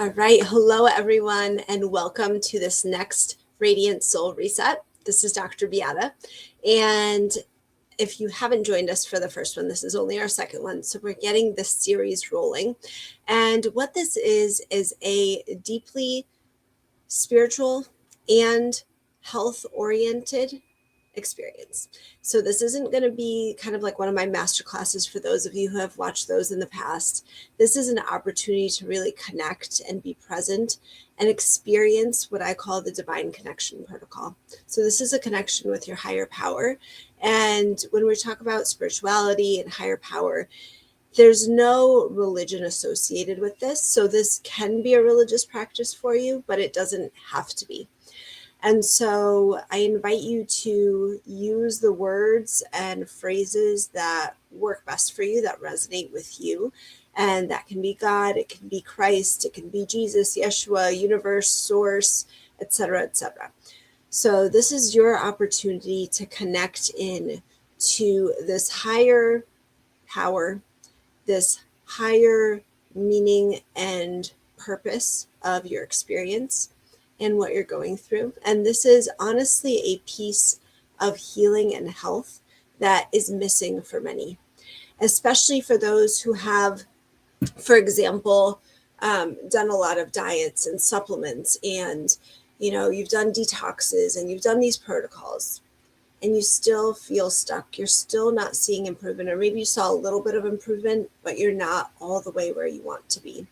All right. Hello, everyone, and welcome to this next Radiant Soul Reset. This is Dr. Beata. And if you haven't joined us for the first one, this is only our second one. So we're getting this series rolling. And what this is a deeply spiritual and health-oriented experience. So this isn't going to be kind of like one of my master classes for those of you who have watched those in the past. This is an opportunity to really connect and be present and experience what I call the divine connection protocol. So this is a connection with your higher power. And when we talk about spirituality and higher power, there's no religion associated with this. So this can be a religious practice for you, but it doesn't have to be. And so I invite you to use the words and phrases that work best for you, that resonate with you. And that can be God, it can be Christ, it can be Jesus, Yeshua, universe, source, etc., etc. So this is your opportunity to connect in to this higher power, this higher meaning and purpose of your experience and what you're going through. And this is honestly a piece of healing and health that is missing for many, especially for those who have, for example, done a lot of diets and supplements, and you've done detoxes and you've done these protocols and you still feel stuck. You're still not seeing improvement, or maybe you saw a little bit of improvement, but you're not all the way where you want to be.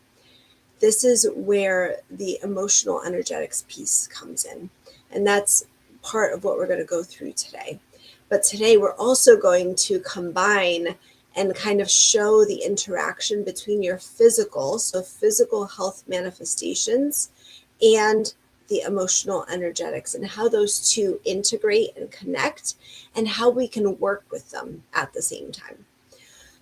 This is where the emotional energetics piece comes in. And that's part of what we're going to go through today. But today we're also going to combine and kind of show the interaction between your physical health manifestations, and the emotional energetics, and how those two integrate and connect, and how we can work with them at the same time.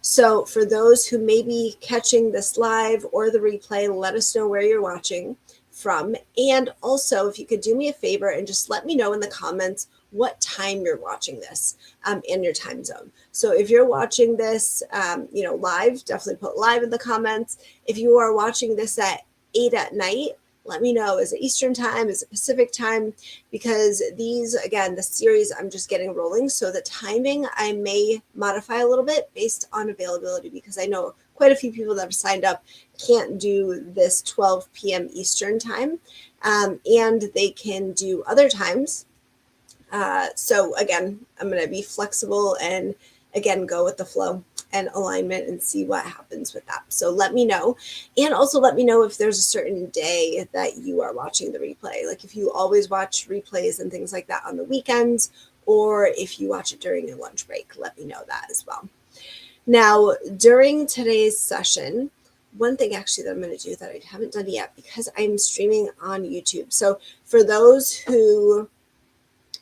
So for those who may be catching this live or the replay, let us know where you're watching from. And also, if you could do me a favor and just let me know in the comments what time you're watching this in your time zone. So if you're watching this, live, definitely put live in the comments. If you are watching this at 8 at night, let me know. Is it Eastern time? Is it Pacific time? Because these, again, the series, I'm just getting rolling. So the timing I may modify a little bit based on availability, because I know quite a few people that have signed up can't do this 12 p.m. Eastern time, and they can do other times. So again, I'm going to be flexible and again, go with the flow and alignment and see what happens with that. So let me know. And also let me know if there's a certain day that you are watching the replay. Like if you always watch replays and things like that on the weekends, or if you watch it during your lunch break, let me know that as well. Now, during today's session, one thing actually that I'm going to do that I haven't done yet, because I'm streaming on YouTube. So for those who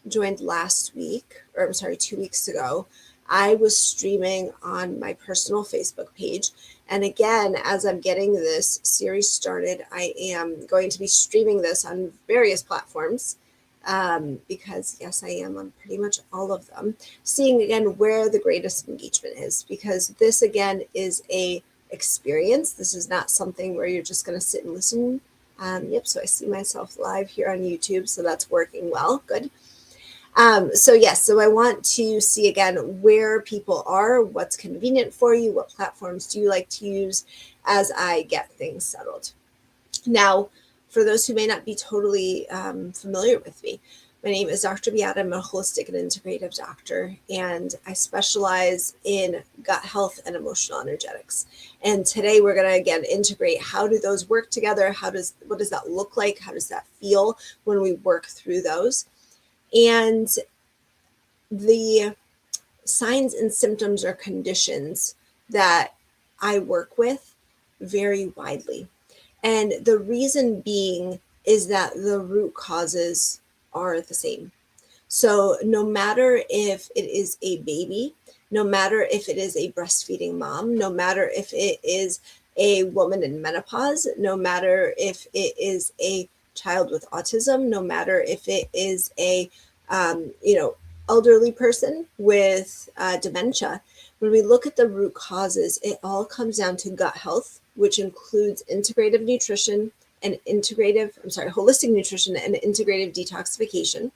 joined last week, or I'm sorry, 2 weeks ago, I was streaming on my personal Facebook page. And again, as I'm getting this series started, I am going to be streaming this on various platforms, because yes, I am on pretty much all of them, seeing again where the greatest engagement is, because this again is a experience. This is not something where you're just going to sit and listen. So I see myself live here on YouTube, so that's working well. Good. So I want to see again where people are, what's convenient for you, what platforms do you like to use as I get things settled. Now, for those who may not be totally familiar with me, my name is Dr. Beata. I'm a holistic and integrative doctor, and I specialize in gut health and emotional energetics. And today we're going to again integrate, how do those work together? What does that look like? How does that feel when we work through those? And the signs and symptoms or conditions that I work with vary widely. And the reason being is that the root causes are the same. So no matter if it is a baby, no matter if it is a breastfeeding mom, no matter if it is a woman in menopause, no matter if it is a child with autism, no matter if it is a elderly person with dementia, when we look at the root causes, it all comes down to gut health, which includes integrative nutrition, holistic nutrition and integrative detoxification.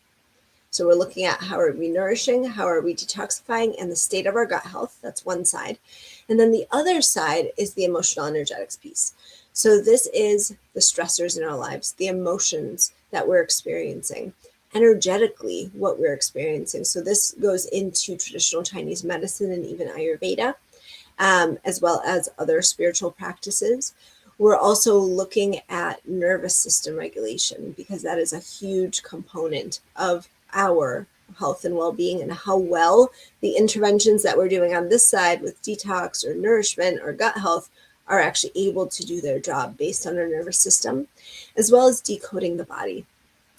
So we're looking at how are we nourishing, how are we detoxifying, and the state of our gut health. That's one side. And then the other side is the emotional energetics piece. So this is the stressors in our lives, the emotions that we're experiencing, energetically what we're experiencing. So this goes into traditional Chinese medicine and even Ayurveda, as well as other spiritual practices. We're also looking at nervous system regulation because that is a huge component of our health and well-being, and how well the interventions that we're doing on this side with detox or nourishment or gut health are actually able to do their job based on our nervous system, as well as decoding the body.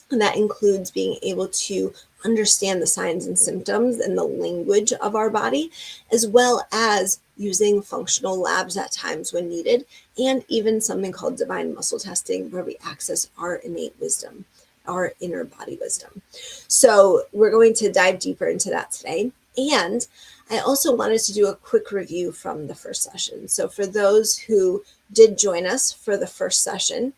And that includes being able to understand the signs and symptoms and the language of our body, as well as using functional labs at times when needed, and even something called divine muscle testing, where we access our innate wisdom, our inner body wisdom. So we're going to dive deeper into that today. And I also wanted to do a quick review from the first session. So for those who did join us for the first session,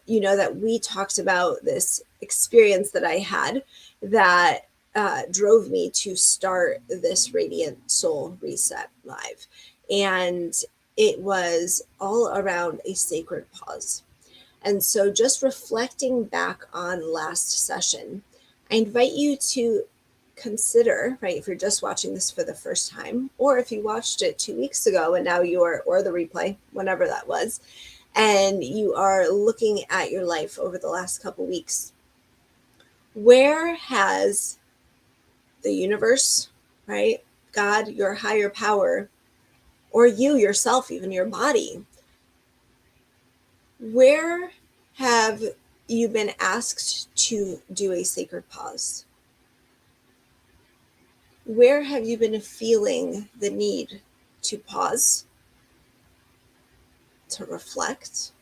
you know that we talked about this experience that I had that drove me to start this Radiant Soul Reset Live. And it was all around a sacred pause. And so just reflecting back on last session, I invite you to consider, right, if you're just watching this for the first time, or if you watched it 2 weeks ago and now or the replay, whenever that was, and you are looking at your life over the last couple weeks, where has the universe, right, God, your higher power, or you yourself, even your body, where have you been asked to do a sacred pause? Where have you been feeling the need to pause, to reflect,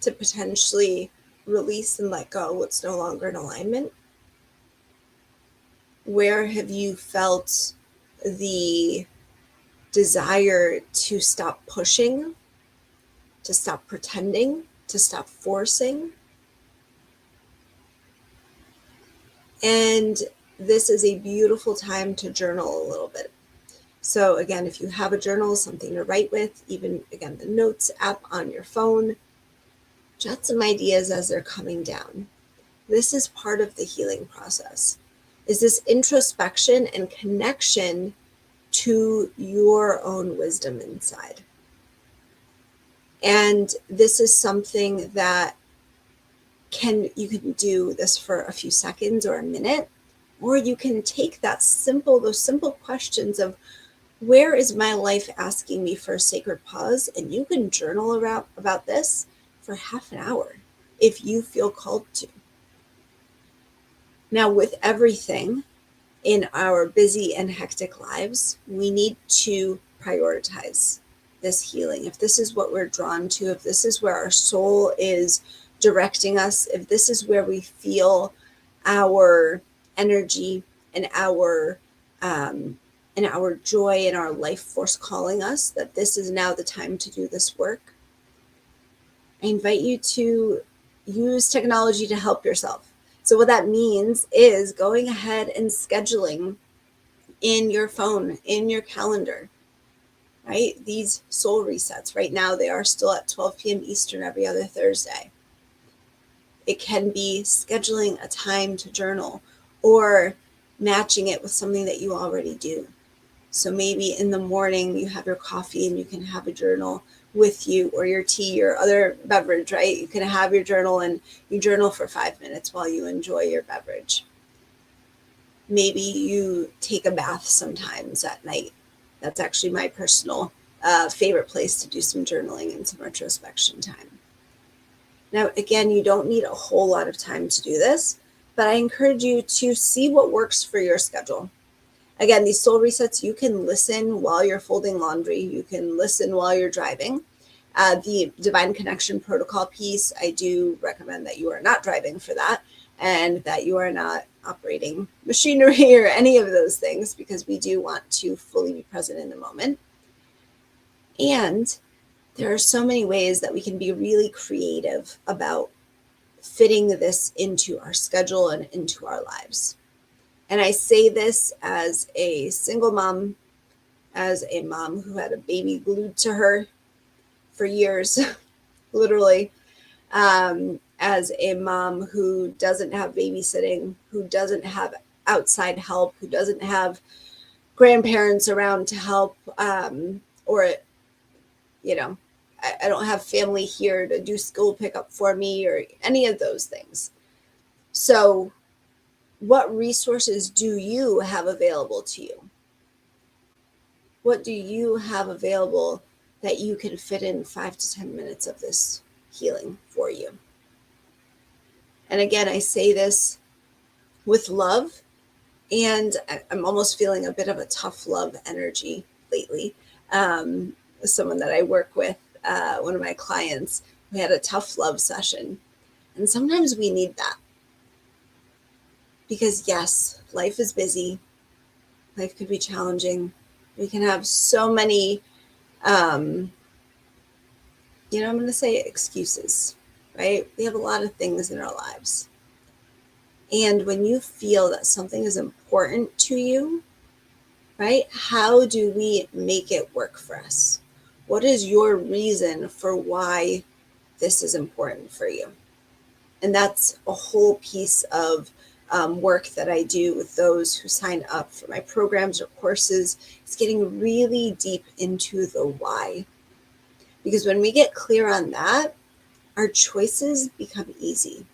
to potentially release and let go what's no longer in alignment? Where have you felt the desire to stop pushing, to stop pretending, to stop forcing? And this is a beautiful time to journal a little bit. So again, if you have a journal, something to write with, even again, the notes app on your phone, jot some ideas as they're coming down. This is part of the healing process, is this introspection and connection to your own wisdom inside. And this is something that you can do this for a few seconds or a minute, or you can take those simple questions of, where is my life asking me for a sacred pause? And you can journal about this for half an hour if you feel called to. Now, with everything in our busy and hectic lives, we need to prioritize this healing. If this is what we're drawn to, if this is where our soul is directing us, if this is where we feel our energy and our joy and our life force calling us, that this is now the time to do this work, I invite you to use technology to help yourself. So what that means is going ahead and scheduling in your phone, in your calendar, right? These soul resets, right now, they are still at 12 p.m. Eastern every other Thursday. It can be scheduling a time to journal or matching it with something that you already do. So maybe in the morning you have your coffee and you can have a journal with you, or your tea or other beverage, right? You can have your journal and you journal for 5 minutes while you enjoy your beverage. Maybe you take a bath sometimes at night. That's actually my personal favorite place to do some journaling and some retrospection time. Now, again, you don't need a whole lot of time to do this, but I encourage you to see what works for your schedule. Again, these soul resets, you can listen while you're folding laundry. You can listen while you're driving. The Divine Connection Protocol piece, I do recommend that you are not driving for that, and that you are not operating machinery or any of those things, because we do want to fully be present in the moment. And There are so many ways that we can be really creative about fitting this into our schedule and into our lives. And I say this as a single mom, as a mom who had a baby glued to her for years, literally, as a mom who doesn't have babysitting, who doesn't have outside help, who doesn't have grandparents around to help, or, you know, I don't have family here to do school pickup for me or any of those things. So what resources do you have available to you? What do you have available that you can fit in 5 to 10 minutes of this healing for you? And again, I say this with love, and I'm almost feeling a bit of a tough love energy lately. Someone that I work with, one of my clients, we had a tough love session. And sometimes we need that. Because yes, life is busy. Life could be challenging. We can have so many, I'm going to say excuses, right? We have a lot of things in our lives. And when you feel that something is important to you, right? How do we make it work for us? What is your reason for why this is important for you? And that's a whole piece of work that I do with those who sign up for my programs or courses. It's getting really deep into the why. Because when we get clear on that, our choices become easy.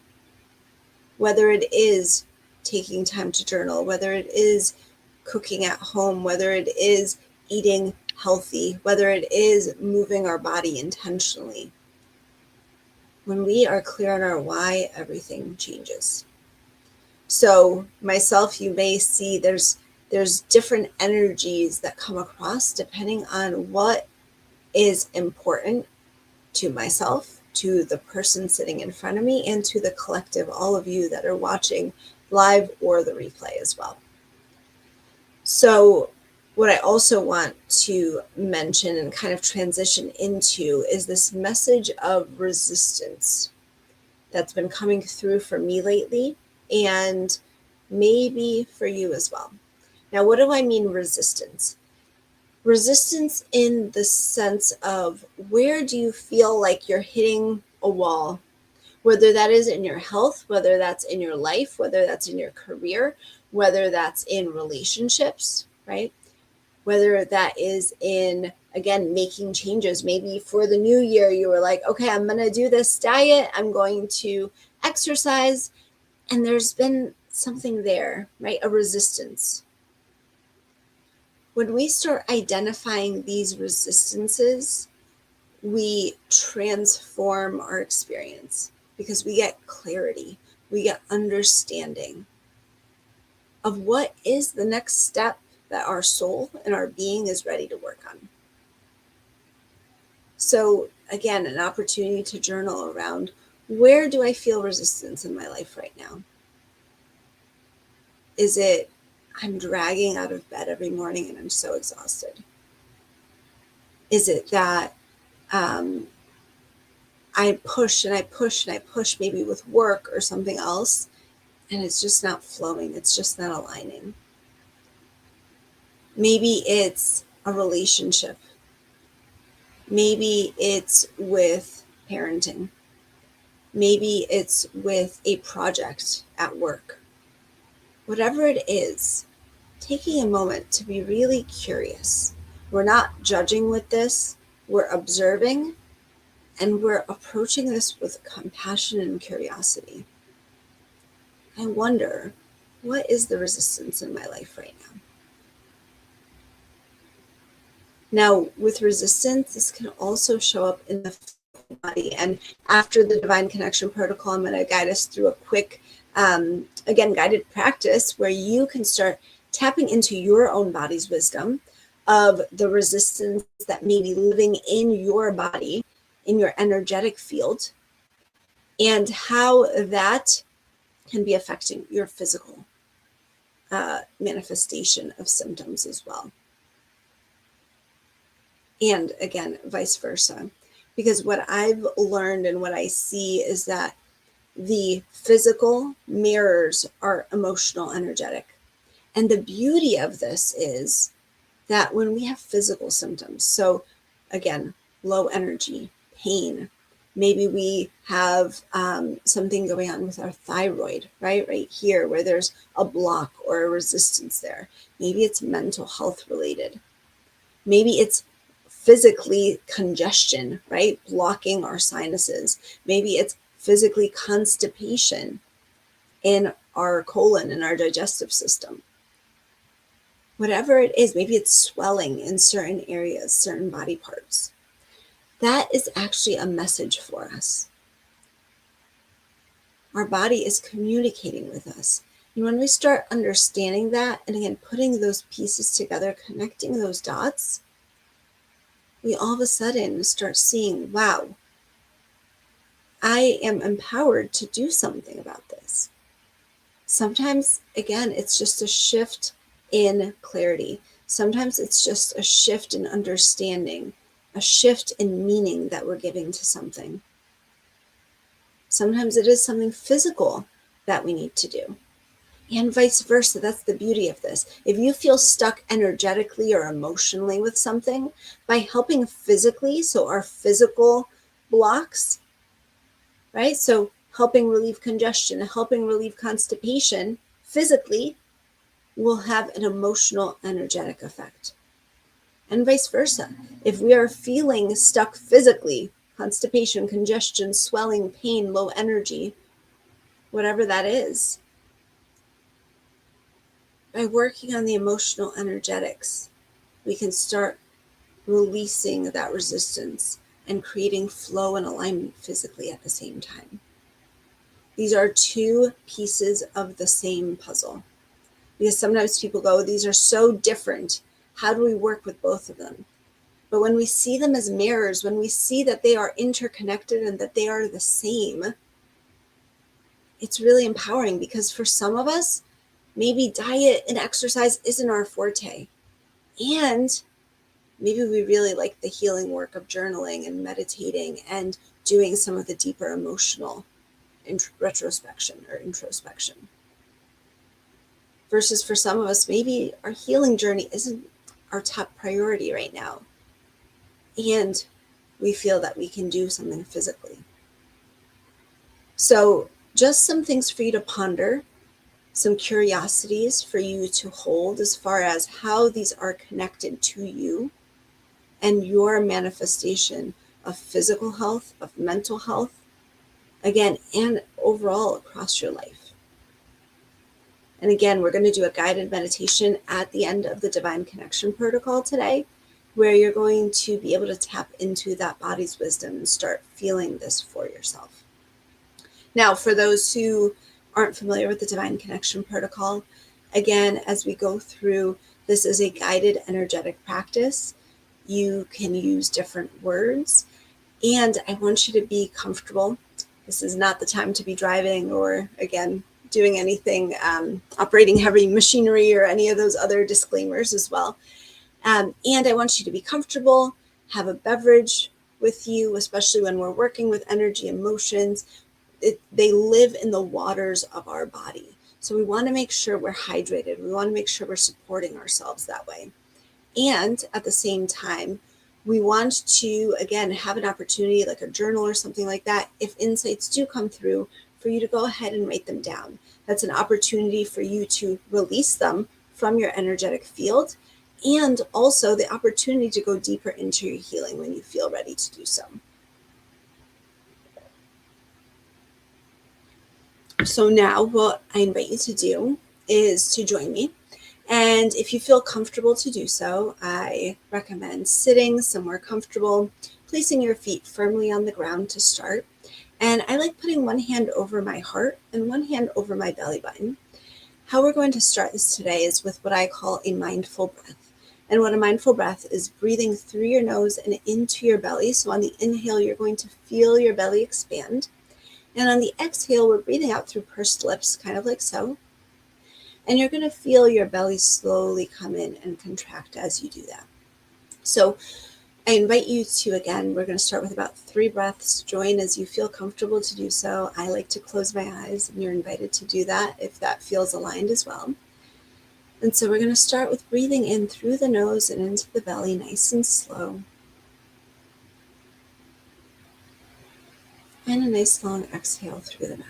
Whether it is taking time to journal, whether it is cooking at home, whether it is eating healthy, whether it is moving our body intentionally. When we are clear on our why, everything changes. So myself, you may see there's different energies that come across depending on what is important to myself, to the person sitting in front of me, and to the collective, all of you that are watching live or the replay as well. So what I also want to mention and kind of transition into is this message of resistance that's been coming through for me lately, and maybe for you as well. Now, what do I mean resistance? Resistance in the sense of, where do you feel like you're hitting a wall? Whether that is in your health, whether that's in your life, whether that's in your career, whether that's in relationships, right? Whether that is in, again, making changes. Maybe for the new year, you were like, okay, I'm going to do this diet. I'm going to exercise. And there's been something there, right? A resistance. When we start identifying these resistances, we transform our experience because we get clarity, we get understanding of what is the next step that our soul and our being is ready to work on. So again, an opportunity to journal around, where do I feel resistance in my life right now? Is it I'm dragging out of bed every morning and I'm so exhausted? Is it that I push and I push and I push, maybe with work or something else, and it's just not flowing, it's just not aligning? Maybe it's a relationship. Maybe it's with parenting. Maybe it's with a project at work. Whatever it is, taking a moment to be really curious. We're not judging with this, we're observing, and we're approaching this with compassion and curiosity. I wonder, what is the resistance in my life right now? Now, with resistance, this can also show up in the body. And after the Divine Connection Protocol, I'm going to guide us through a quick, again, guided practice where you can start tapping into your own body's wisdom of the resistance that may be living in your body, in your energetic field, and how that can be affecting your physical manifestation of symptoms as well. And again, vice versa. Because what I've learned and what I see is that the physical mirrors our emotional energetic. And the beauty of this is that when we have physical symptoms, so again, low energy, pain, maybe we have something going on with our thyroid, right here, where there's a block or a resistance there. Maybe it's mental health related. Maybe it's physically congestion, right? Blocking our sinuses. Maybe it's physically constipation in our colon and our digestive system. Whatever it is, maybe it's swelling in certain areas, certain body parts. That is actually a message for us. Our body is communicating with us. And when we start understanding that, and again, putting those pieces together, connecting those dots, we all of a sudden start seeing, wow, I am empowered to do something about this. Sometimes, again, it's just a shift in clarity. Sometimes it's just a shift in understanding, a shift in meaning that we're giving to something. Sometimes it is something physical that we need to do. And vice versa. That's the beauty of this. If you feel stuck energetically or emotionally with something, by helping physically, so our physical blocks, right? So helping relieve congestion, helping relieve constipation physically will have an emotional, energetic effect. And vice versa. If we are feeling stuck physically, constipation, congestion, swelling, pain, low energy, whatever that is, by working on the emotional energetics, we can start releasing that resistance and creating flow and alignment physically at the same time. These are two pieces of the same puzzle. Because sometimes people go, these are so different. How do we work with both of them? But when we see them as mirrors, when we see that they are interconnected and that they are the same, it's really empowering, because for some of us, maybe diet and exercise isn't our forte. And maybe we really like the healing work of journaling and meditating and doing some of the deeper emotional retrospection or introspection. Versus for some of us, maybe our healing journey isn't our top priority right now. And we feel that we can do something physically. So just some things for you to ponder, some curiosities for you to hold as far as how these are connected to you and your manifestation of physical health, of mental health, again, and overall across your life. And again, we're going to do a guided meditation at the end of the Divine Connection protocol today, where you're going to be able to tap into that body's wisdom and start feeling this for yourself. Now, for those who aren't familiar with the Divine Connection protocol, again, as we go through, this is a guided energetic practice. You can use different words, and I want you to be comfortable. This is not the time to be driving or, again, doing anything, operating heavy machinery or any of those other disclaimers as well. And I want you to be comfortable, have a beverage with you, especially when we're working with energy emotions. They live in the waters of our body. So we want to make sure we're hydrated. We want to make sure we're supporting ourselves that way. And at the same time, we want to, again, have an opportunity like a journal or something like that. If insights do come through, for you to go ahead and write them down. That's an opportunity for you to release them from your energetic field, and also the opportunity to go deeper into your healing when you feel ready to do so. So now what I invite you to do is to join me. And if you feel comfortable to do so, I recommend sitting somewhere comfortable, placing your feet firmly on the ground to start. And I like putting one hand over my heart and one hand over my belly button. How we're going to start this today is with what I call a mindful breath. And what a mindful breath is breathing through your nose and into your belly. So on the inhale, you're going to feel your belly expand. And on the exhale, we're breathing out through pursed lips, kind of like so. And you're going to feel your belly slowly come in and contract as you do that. So I invite you to, again, we're going to start with about 3 breaths. Join as you feel comfortable to do so. I like to close my eyes, and you're invited to do that if that feels aligned as well. And so we're going to start with breathing in through the nose and into the belly, nice and slow. And a nice long exhale through the mouth.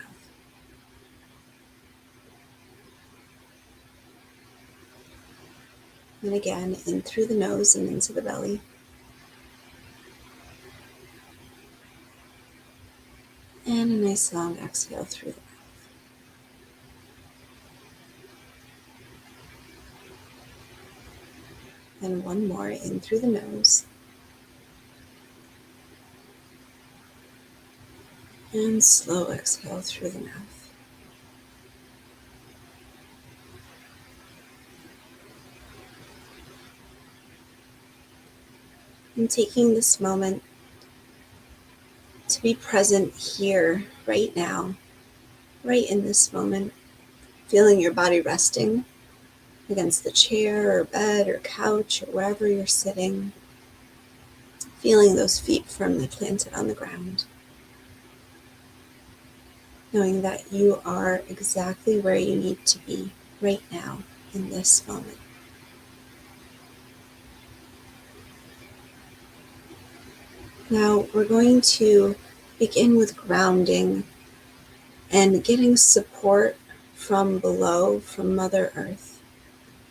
And again, in through the nose and into the belly. And a nice long exhale through the mouth. And one more in through the nose. And slow exhale through the mouth. And taking this moment to be present here, right now, right in this moment, feeling your body resting against the chair or bed or couch or wherever you're sitting, feeling those feet firmly planted on the ground, knowing that you are exactly where you need to be right now in this moment. Now we're going to begin with grounding and getting support from below, from Mother Earth.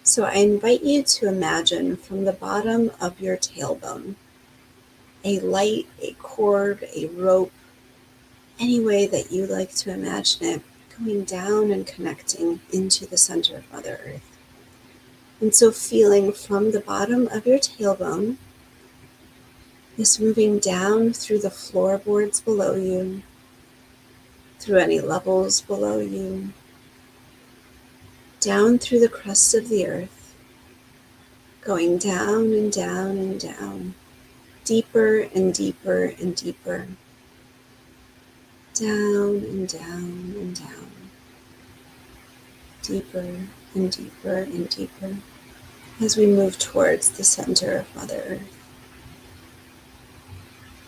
So I invite you to imagine from the bottom of your tailbone, a light, a cord, a rope, any way that you like to imagine it, going down and connecting into the center of Mother Earth. And so feeling from the bottom of your tailbone, this moving down through the floorboards below you, through any levels below you, down through the crust of the earth, going down and down and down, deeper and deeper and deeper, down and down and down, deeper and deeper and deeper, as we move towards the center of Mother Earth.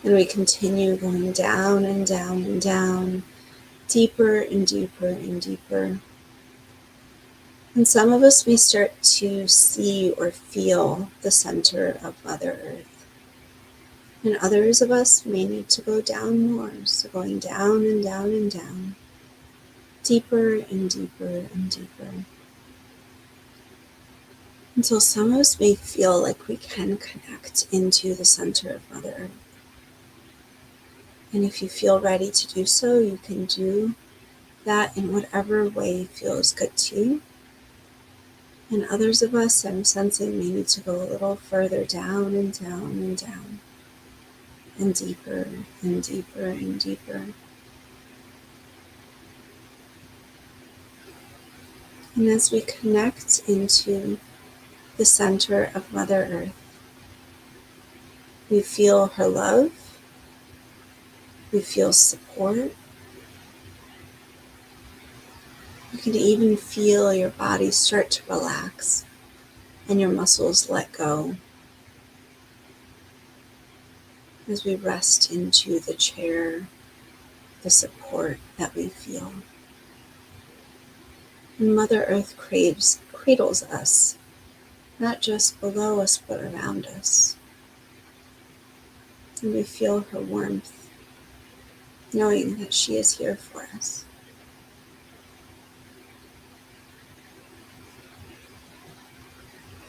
And we continue going down and down and down, deeper and deeper and deeper. And some of us may start to see or feel the center of Mother Earth. And others of us may need to go down more, so going down and down and down, deeper and deeper and deeper. Until some of us may feel like we can connect into the center of Mother Earth. And if you feel ready to do so, you can do that in whatever way feels good to you. And others of us, I'm sensing, may need to go a little further down and down and down, and deeper and deeper and deeper. And as we connect into the center of Mother Earth, we feel her love, we feel support. You can even feel your body start to relax and your muscles let go as we rest into the chair, the support that we feel. And Mother Earth cradles us, not just below us, but around us. And we feel her warmth, knowing that she is here for us.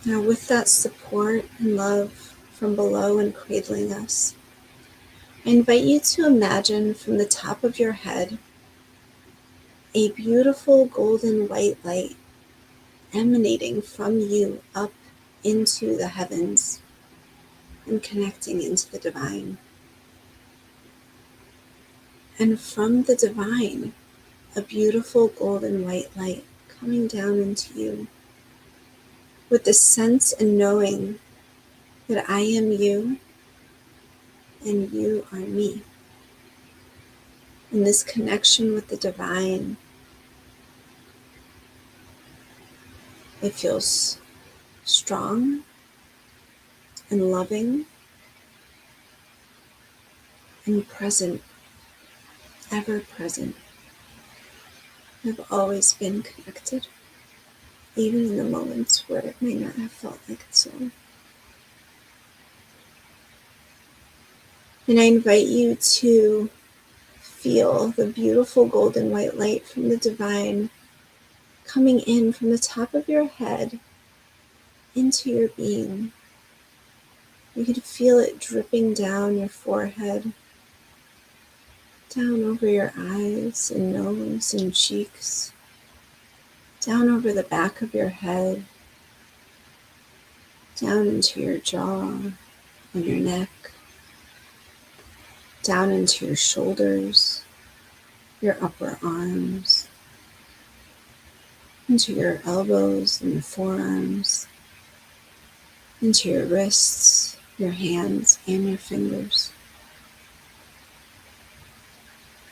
Now, with that support and love from below and cradling us, I invite you to imagine from the top of your head a beautiful golden white light emanating from you up into the heavens and connecting into the divine. And from the divine, a beautiful golden white light coming down into you with the sense and knowing that I am you and you are me. In this connection with the divine, it feels strong and loving and present, ever present. You've always been connected, even in the moments where it may not have felt like it so. And I invite you to feel the beautiful golden white light from the divine coming in from the top of your head into your being. You can feel it dripping down your forehead, down over your eyes and nose and cheeks, down over the back of your head, down into your jaw and your neck, down into your shoulders, your upper arms, into your elbows and your forearms, into your wrists, your hands, and your fingers.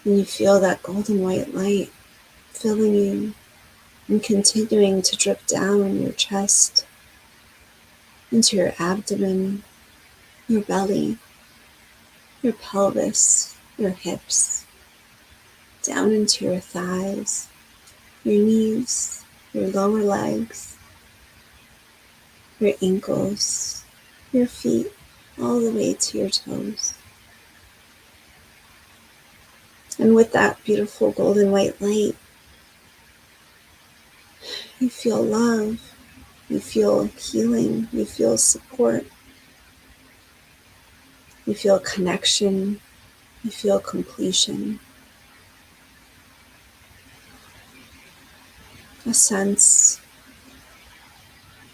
And you feel that golden white light filling you and continuing to drip down your chest, into your abdomen, your belly, your pelvis, your hips, down into your thighs, your knees, your lower legs, your ankles, your feet, all the way to your toes. And with that beautiful golden white light, you feel love, you feel healing, you feel support, you feel connection, you feel completion, a sense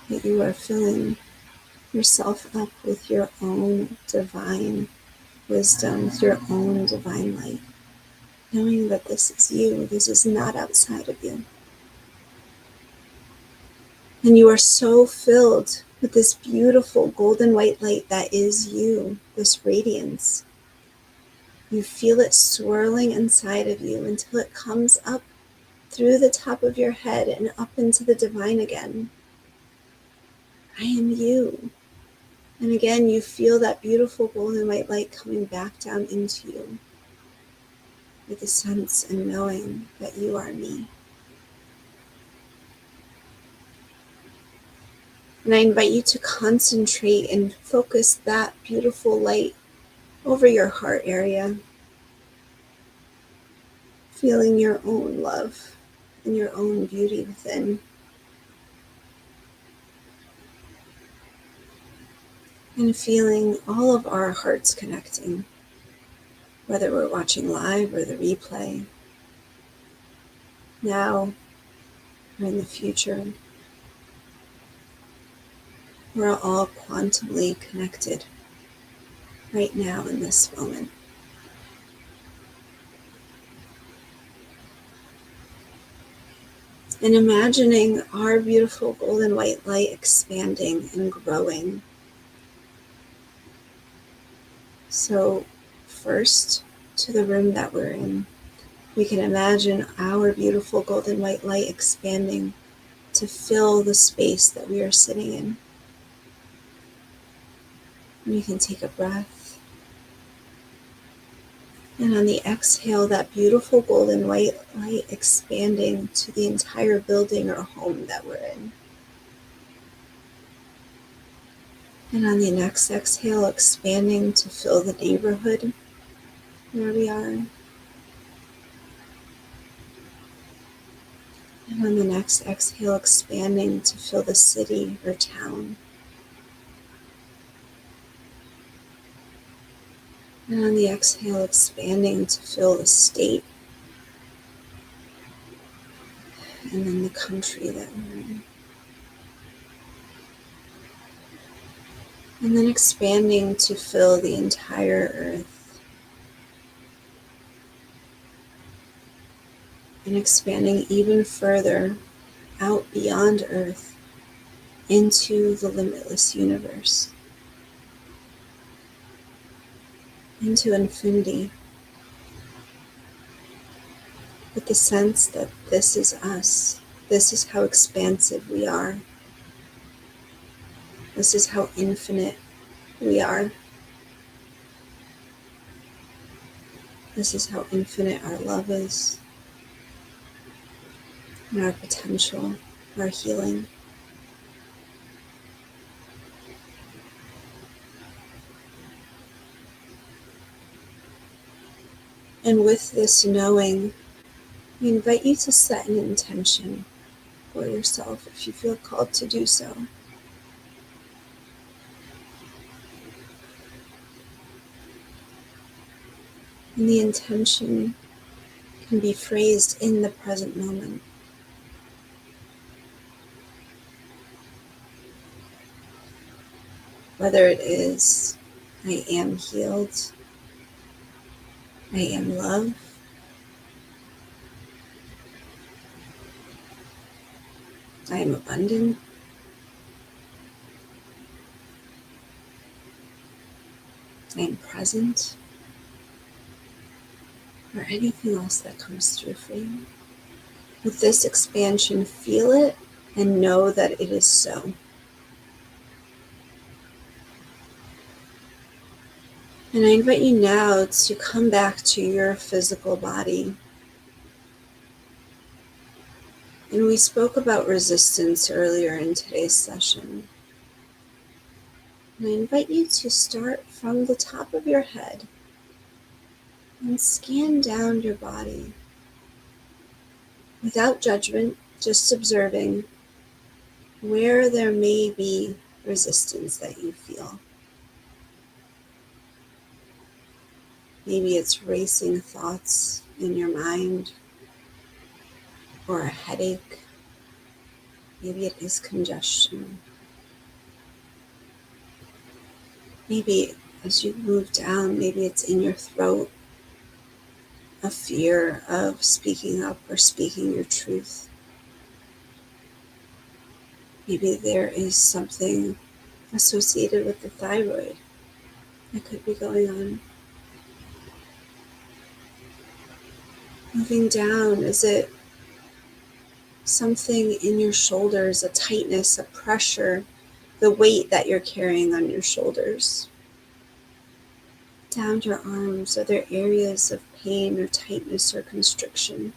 that you are filling yourself up with your own divine wisdom, with your own divine light, knowing that this is you, this is not outside of you. And you are so filled with this beautiful golden white light that is you, this radiance. You feel it swirling inside of you until it comes up through the top of your head and up into the divine again. I am you. And again, you feel that beautiful golden white light coming back down into you with a sense and knowing that you are me. And I invite you to concentrate and focus that beautiful light over your heart area, feeling your own love and your own beauty within. And feeling all of our hearts connecting, whether we're watching live or the replay, now or in the future. We're all quantumly connected right now in this moment. And imagining our beautiful golden white light expanding and growing. So first, to the room that we're in, we can imagine our beautiful golden white light expanding to fill the space that we are sitting in. And you can take a breath. And on the exhale, that beautiful golden white light expanding to the entire building or home that we're in. And on the next exhale, expanding to fill the neighborhood where we are. And on the next exhale, expanding to fill the city or town. And on the exhale, expanding to fill the state. And then the country that we're in. And then expanding to fill the entire earth. And expanding even further out beyond earth into the limitless universe. Into infinity. With the sense that this is us. This is how expansive we are. This is how infinite we are. This is how infinite our love is, and our potential, our healing. And with this knowing, we invite you to set an intention for yourself if you feel called to do so. And the intention can be phrased in the present moment. Whether it is, I am healed, I am love, I am abundant, I am present, or anything else that comes through for you. With this expansion, feel it and know that it is so. And I invite you now to come back to your physical body. And we spoke about resistance earlier in today's session. And I invite you to start from the top of your head and scan down your body without judgment, just observing where there may be resistance that you feel. Maybe it's racing thoughts in your mind, or a headache. Maybe it is congestion. Maybe as you move down, maybe it's in your throat, a fear of speaking up or speaking your truth. Maybe there is something associated with the thyroid that could be going on. Moving down, is it something in your shoulders, a tightness, a pressure, the weight that you're carrying on your shoulders? Down your arms, are there areas of pain or tightness or constriction?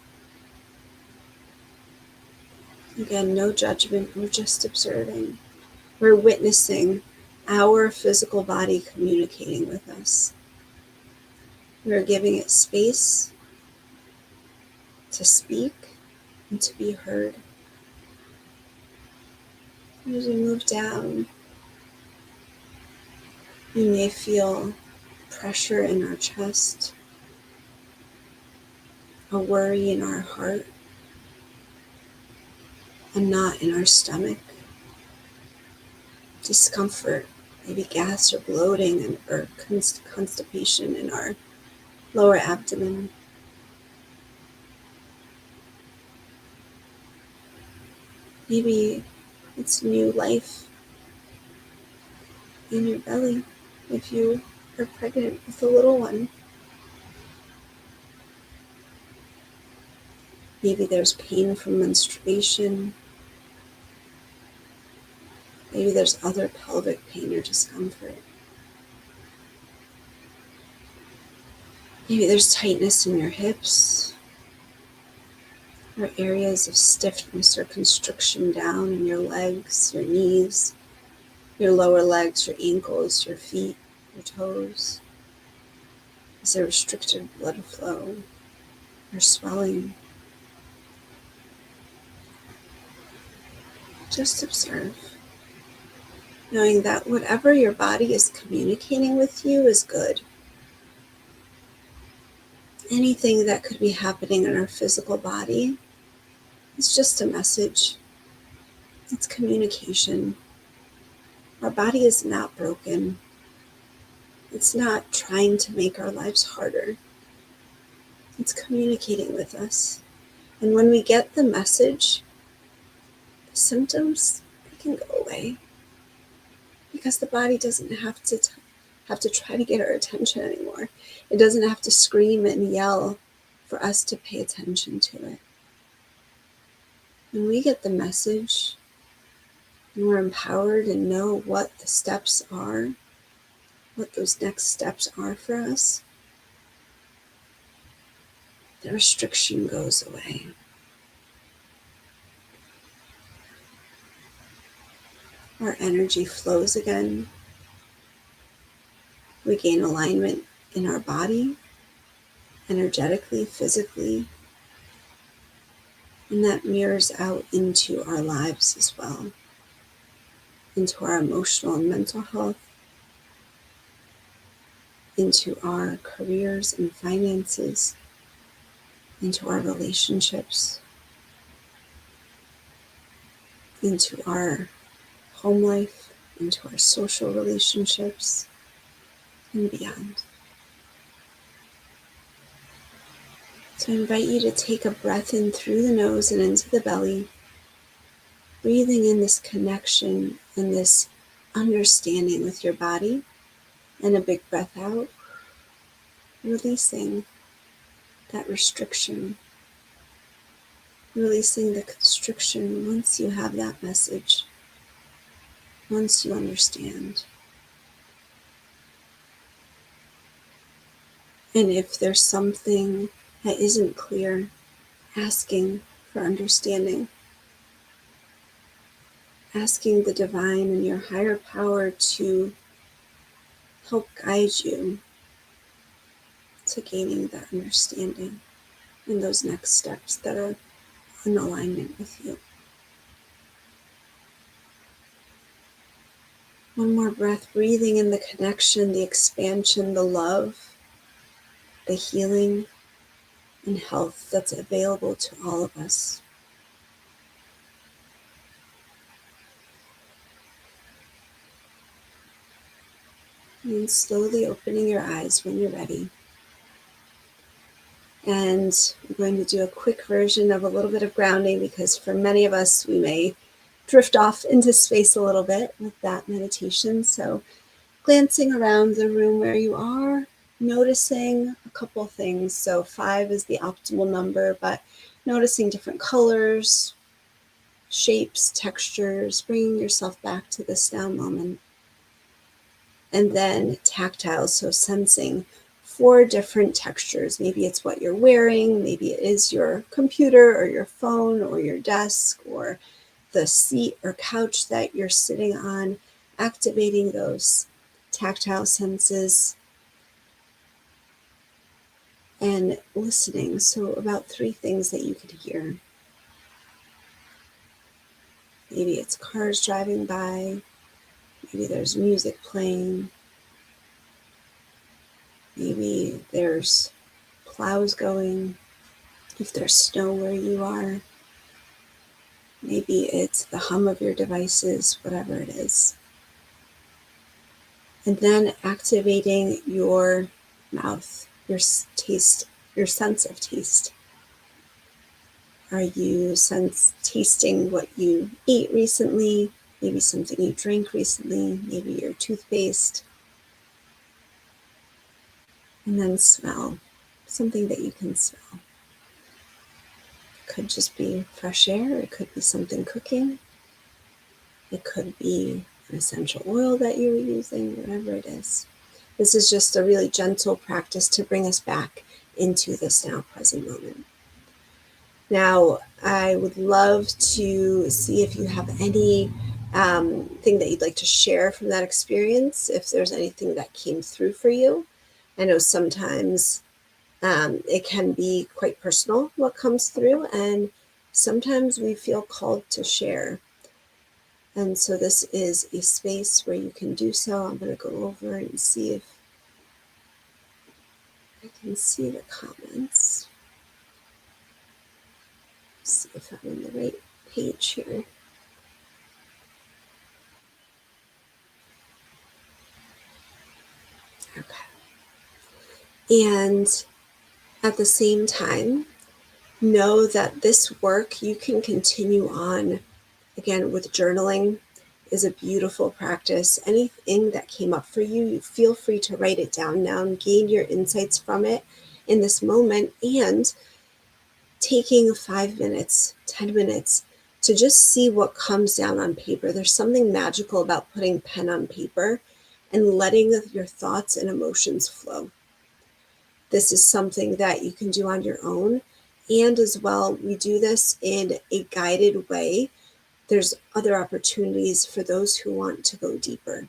Again, no judgment, we're just observing. We're witnessing our physical body communicating with us. We're giving it space to speak and to be heard. As we move down, we may feel pressure in our chest, a worry in our heart, a knot in our stomach, discomfort, maybe gas or bloating or constipation in our lower abdomen. Maybe it's new life in your belly if you are pregnant with a little one. Maybe there's pain from menstruation. Maybe there's other pelvic pain or discomfort. Maybe there's tightness in your hips, or areas of stiffness or constriction down in your legs, your knees, your lower legs, your ankles, your feet, your toes. Is there restricted blood flow or swelling? Just observe, knowing that whatever your body is communicating with you is good. Anything that could be happening in our physical body is just a message. It's communication. Our body is not broken. It's not trying to make our lives harder. It's communicating with us. And when we get the message, the symptoms, they can go away. Because the body doesn't have to try to get our attention anymore. It doesn't have to scream and yell for us to pay attention to it. When we get the message and we're empowered and know what the steps are, what those next steps are for us, the restriction goes away. Our energy flows again. We gain alignment in our body, energetically, physically, and that mirrors out into our lives as well, into our emotional and mental health, into our careers and finances, into our relationships, into our home life, into our social relationships, and beyond. So I invite you to take a breath in through the nose and into the belly, breathing in this connection and this understanding with your body, and a big breath out, releasing that restriction, releasing the constriction once you have that message, once you understand. And if there's something that isn't clear, asking for understanding, asking the divine and your higher power to help guide you to gaining that understanding and those next steps that are in alignment with you. One more breath, breathing in the connection, the expansion, the love, the healing and health that's available to all of us. And slowly opening your eyes when you're ready. And I'm going to do a quick version of a little bit of grounding, because for many of us, we may drift off into space a little bit with that meditation. So glancing around the room where you are, noticing a couple things. So 5 is the optimal number, but noticing different colors, shapes, textures, bringing yourself back to this now moment. And then tactile, so sensing 4 different textures. Maybe it's what you're wearing, maybe it is your computer or your phone or your desk or the seat or couch that you're sitting on, activating those tactile senses and listening. So about 3 things that you could hear. Maybe it's cars driving by, maybe there's music playing, maybe there's plows going, if there's snow where you are, maybe it's the hum of your devices, whatever it is. And then activating your mouth, your taste, your sense of taste. Are you tasting what you ate recently? Maybe something you drank recently, maybe your toothpaste. And then smell, something that you can smell. It could just be fresh air, it could be something cooking, it could be an essential oil that you're using, whatever it is. This is just a really gentle practice to bring us back into this now present moment. Now, I would love to see if you have any thing that you'd like to share from that experience, if there's anything that came through for you. I know sometimes it can be quite personal what comes through, and sometimes we feel called to share. And so this is a space where you can do so. I'm going to go over and see if I can see the comments. See if I'm on the right page here. Okay. And at the same time, know that this work you can continue on. Again, with journaling is a beautiful practice. Anything that came up for you, you feel free to write it down now and gain your insights from it in this moment, and taking 5 minutes, 10 minutes to just see what comes down on paper. There's something magical about putting pen on paper and letting your thoughts and emotions flow. This is something that you can do on your own. And as well, we do this in a guided way. There's other opportunities for those who want to go deeper.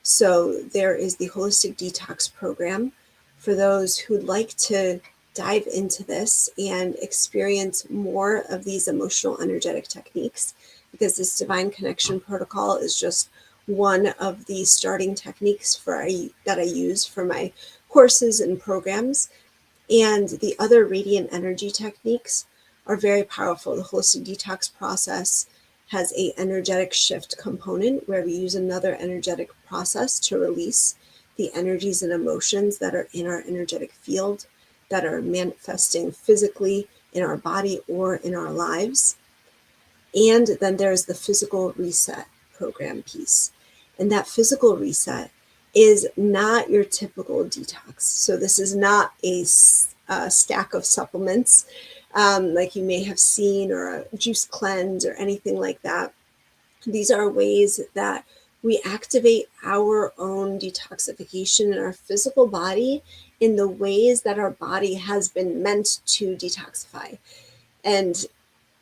So there is the Holistic Detox Program for those who'd like to dive into this and experience more of these emotional energetic techniques, because this divine connection protocol is just one of the starting techniques that I use for my courses and programs. And the other radiant energy techniques are very powerful. The holistic detox process has a energetic shift component where we use another energetic process to release the energies and emotions that are in our energetic field, that are manifesting physically in our body or in our lives. And then there's the physical reset program piece. And that physical reset is not your typical detox. So this is not a stack of supplements like you may have seen, or a juice cleanse or anything like that. These are ways that we activate our own detoxification in our physical body in the ways that our body has been meant to detoxify. And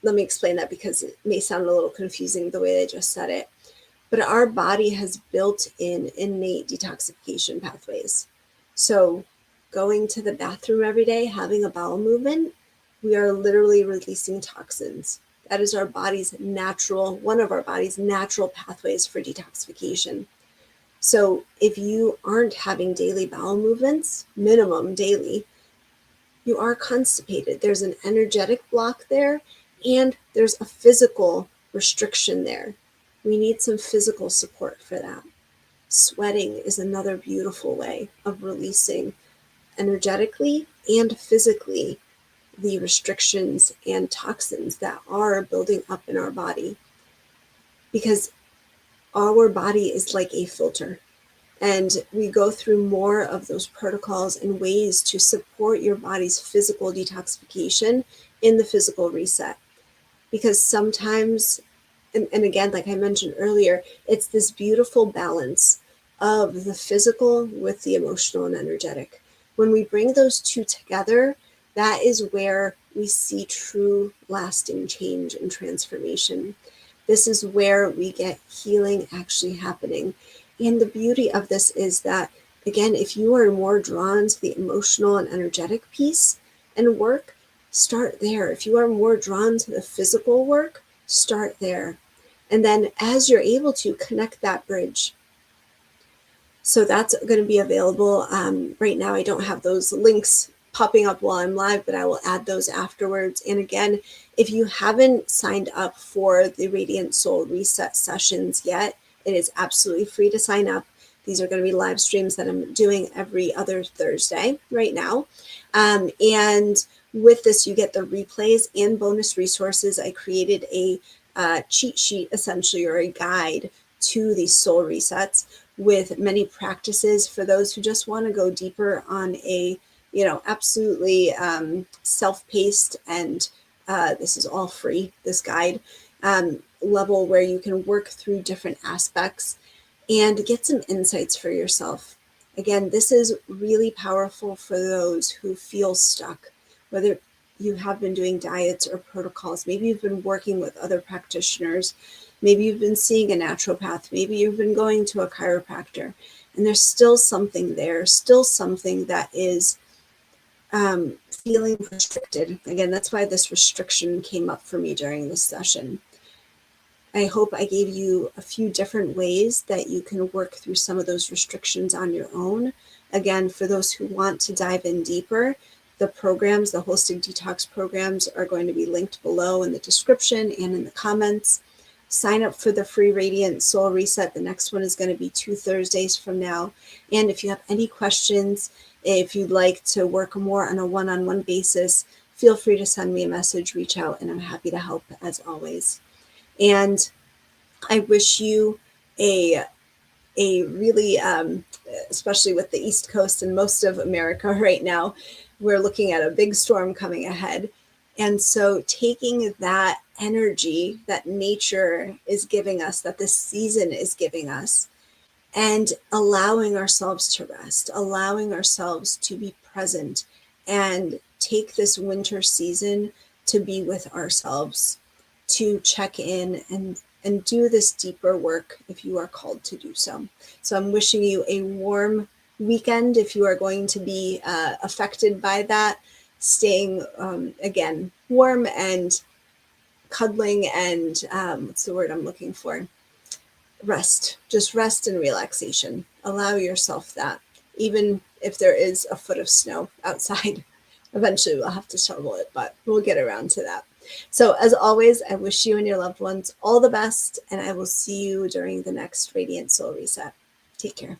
let me explain that, because it may sound a little confusing the way I just said it. But our body has built in innate detoxification pathways. So going to the bathroom every day, having a bowel movement, we are literally releasing toxins. That is our body's natural, one of our body's natural pathways for detoxification. So if you aren't having daily bowel movements, minimum daily, you are constipated. There's an energetic block there, and there's a physical restriction there. We need some physical support for that. Sweating is another beautiful way of releasing energetically and physically the restrictions and toxins that are building up in our body, because our body is like a filter. And we go through more of those protocols and ways to support your body's physical detoxification in the physical reset. Because sometimes, and again, like I mentioned earlier, it's this beautiful balance of the physical with the emotional and energetic. When we bring those two together, that is where we see true lasting change and transformation. This is where we get healing actually happening. And the beauty of this is that, again, if you are more drawn to the emotional and energetic piece and work, start there. If you are more drawn to the physical work, start there. And then as you're able to, connect that bridge. So that's going to be available. Right now, I don't have those links popping up while I'm live, but I will add those afterwards. And again, if you haven't signed up for the Radiant Soul Reset sessions yet, it is absolutely free to sign up. These are going to be live streams that I'm doing every other Thursday right now. And with this, you get the replays and bonus resources. I created a cheat sheet, essentially, or a guide to these soul resets with many practices for those who just want to go deeper on a, absolutely self-paced, and this is all free, this guide, level where you can work through different aspects and get some insights for yourself. Again, this is really powerful for those who feel stuck, whether you have been doing diets or protocols. Maybe you've been working with other practitioners. Maybe you've been seeing a naturopath. Maybe you've been going to a chiropractor, and there's still something there, still something that is feeling restricted. Again, that's why this restriction came up for me during this session. I hope I gave you a few different ways that you can work through some of those restrictions on your own. Again, for those who want to dive in deeper, the programs, the Holistic Detox programs, are going to be linked below in the description and in the comments. Sign up for the free Radiant Soul Reset. The next one is going to be 2 Thursdays from now. And if you have any questions, if you'd like to work more on a one-on-one basis, feel free to send me a message, reach out, and I'm happy to help as always. And I wish you a really, especially with the East Coast and most of America right now, we're looking at a big storm coming ahead. And so taking that energy that nature is giving us, that this season is giving us, and allowing ourselves to rest, allowing ourselves to be present, and take this winter season to be with ourselves, to check in and do this deeper work if you are called to do so. So I'm wishing you a warm weekend if you are going to be affected by that, staying, again, warm and cuddling and what's the word I'm looking for? Rest, just rest and relaxation. Allow yourself that, even if there is a foot of snow outside. Eventually we'll have to shovel it, but we'll get around to that. So as always, I wish you and your loved ones all the best, and I will see you during the next Radiant Soul Reset. Take care.